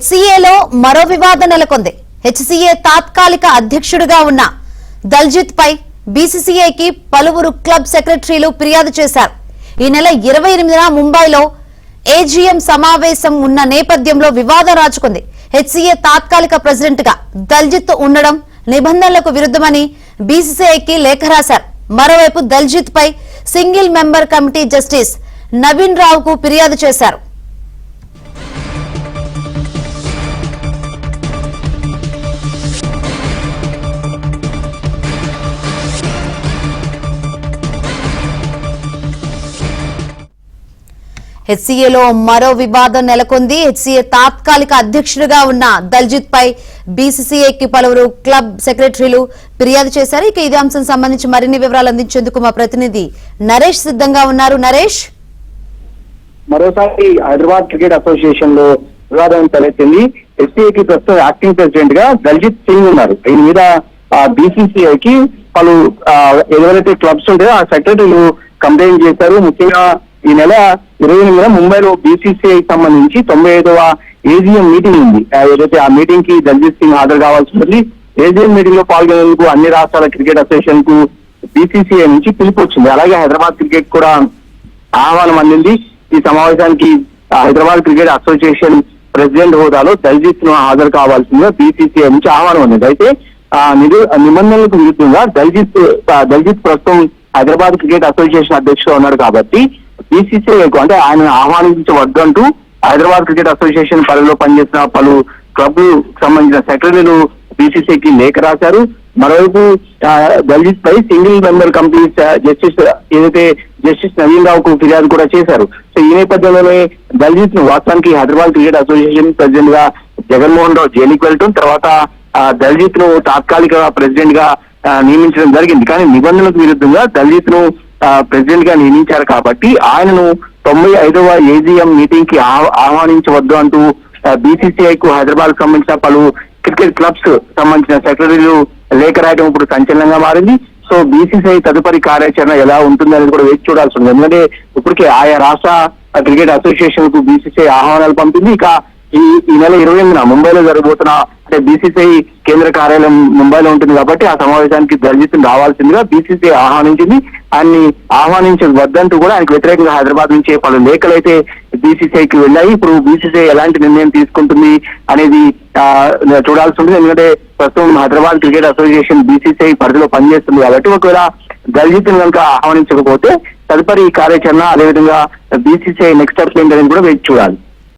హెచ్సీఏలో మరో వివాదం నెలకొంది. హెచ్సీఏ తాత్కాలిక అధ్యక్షుడిగా ఉన్న దల్జిత్ పై బీసీసీఐకి పలువురు క్లబ్ సెక్రటరీలు ఫిర్యాదు చేశారు. ఈ నెల 28న ముంబైలో ఏజీఎం సమావేశం ఉన్న నేపథ్యంలో వివాదం రాజుకుంది. హెచ్సీఏ తాత్కాలిక ప్రెసిడెంట్ గా దల్జిత్ ఉండడం నిబంధనలకు విరుద్ధమని బీసీసీఐకి లేఖ రాశారు. మరోవైపు దల్జిత్ పై single member committee justice Naveen రావుకు ఫిర్యాదు చేశారు. హెచ్సీఏలో మరో వివాదం నెలకొంది. హెచ్సీఏ తాత్కాలిక అధ్యక్షుడిగా ఉన్న దల్జిత్ పై బీసీసీఐకి పలువురు క్లబ్ సెక్రటరీలు ఫిర్యాదు చేశారు. ఇక ఇదే అంశం సంబంధించి మరిన్ని వివరాలు అందించేందుకు మా ప్రతినిధి నరేష్ సిద్ధంగా ఉన్నారు. నరేష్, మరోసారి హైదరాబాద్ క్రికెట్ అసోసియేషన్ లో వివాదం తలెత్తింది. హెచ్సీఏకి ప్రస్తుతం యాక్టింగ్ ప్రెసిడెంట్ గా దల్జిత్ సింగ్ ఉన్నారు. దీని మీద బీసీసీఐకి పలు ఏదైతే క్లబ్స్ ఉంటాయో ఆ సెక్రటరీలు కంప్లైంట్ చేశారు. ముఖ్యంగా ఈ నెల 28న ముంబైలో బీసీసీఐ సంబంధించి 95వ ఏజీఎం మీటింగ్ ఉంది. ఏదైతే ఆ మీటింగ్ కి దల్జిత్ సింగ్ హాజరు కావాల్సి ఉంటుంది. ఏజీఎం మీటింగ్ లో పాల్గొనేందుకు అన్ని రాష్ట్రాల క్రికెట్ అసోసియేషన్ కు బీసీసీఐ నుంచి పిలుపు వచ్చింది. అలాగే హైదరాబాద్ క్రికెట్ కూడా ఆహ్వానం అందింది. ఈ సమావేశానికి హైదరాబాద్ క్రికెట్ అసోసియేషన్ ప్రెసిడెంట్ హోదాలో దల్జిత్ ను హాజరు కావాల్సిందిగా బీసీసీఐ నుంచి ఆహ్వానం అందింది. అయితే నిబంధనలకు విరుద్ధంగా దల్జిత్ ప్రస్తుతం హైదరాబాద్ క్రికెట్ అసోసియేషన్ అధ్యక్షుడు ఉన్నాడు కాబట్టి బీసీసీఐకు అంటే ఆయన ఆహ్వానించవద్దంటూ హైదరాబాద్ క్రికెట్ అసోసియేషన్ పరిధిలో పనిచేసిన పలు క్లబ్ సంబంధించిన సెక్రటరీలు బీసీసీఐకి లేఖ రాశారు. మరోవైపు దల్జిత్ పై single member committee justice Naveen రావుకు ఫిర్యాదు కూడా చేశారు. సో ఈ నేపథ్యంలోనే దల్జిత్ ను వాస్తవానికి హైదరాబాద్ క్రికెట్ అసోసియేషన్ ప్రెసిడెంట్ గా జగన్మోహన్ రావు జైలుకి వెళ్ళటం, తర్వాత దల్జిత్ ను తాత్కాలిక ప్రెసిడెంట్ గా నియమించడం జరిగింది. కానీ నిబంధనలకు విరుద్ధంగా దల్జిత్ ను ప్రెసిడెంట్ గా నియమించారు కాబట్టి ఆయనను 95వ ఏజీఎం మీటింగ్ కి ఆహ్వానించవద్దు అంటూ బీసీసీఐకు హైదరాబాద్ సంబంధించిన పలు క్రికెట్ క్లబ్స్ సంబంధించిన సెక్రటరీలు లేఖ రాయడం ఇప్పుడు సంచలనంగా మారింది. సో బీసీసీఐ తదుపరి కార్యాచరణ ఎలా ఉంటుంది అనేది కూడా వేచి చూడాల్సి ఉంది. ఎందుకంటే ఇప్పటికే ఆయా రాష్ట్ర క్రికెట్ అసోసియేషన్ కు బీసీసీఐ ఆహ్వానాలు పంపింది. ఇక ఈ నెల 28న ముంబైలో జరగబోతున్న అంటే బీసీసీఐ కేంద్ర కార్యాలయం ముంబైలో ఉంటుంది కాబట్టి ఆ సమావేశానికి దల్జిత్ రావాల్సిందిగా బీసీసీఐ ఆహ్వానించింది. ఆయన్ని ఆహ్వానించవద్దంటూ కూడా ఆయనకు వ్యతిరేకంగా హైదరాబాద్ నుంచి పలు లేఖలు అయితే బీసీసీఐకి వెళ్ళాయి. ఇప్పుడు బీసీసీఐ ఎలాంటి నిర్ణయం తీసుకుంటుంది అనేది చూడాల్సి ఉంటుంది. ఎందుకంటే ప్రస్తుతం హైదరాబాద్ క్రికెట్ అసోసియేషన్ బీసీసీఐ పరిధిలో పనిచేస్తుంది కాబట్టి ఒకవేళ దల్జిత్ కనుక ఆహ్వానించకపోతే తదుపరి కార్యాచరణ అదేవిధంగా బీసీసీఐ నెక్స్ట్ స్టెప్ ఏంటనేది కూడా వేచి చూడాలి.